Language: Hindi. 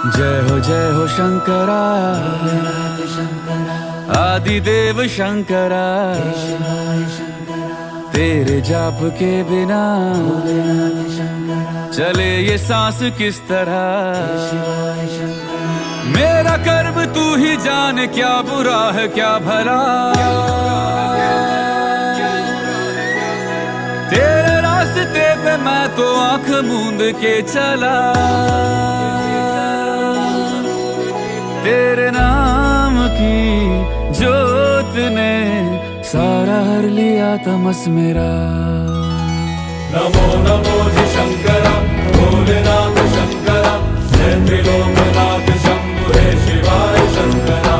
जय हो शंकरा, आदिदेव शंकरा। तेरे जाप के बिना चले ये सांस किस तरह। मेरा कर्म तू ही जाने, क्या बुरा है क्या भला। तेरे रास्ते पे मैं तो आंख मूंद के चला। तेरे नाम की जोत ने सारा हर लिया तमस मेरा। नमो नमो जी शंकरा, भोलेनाथ शंकरा, जय त्रिलोकनाथ शंभु हे शिवाय शंकरा।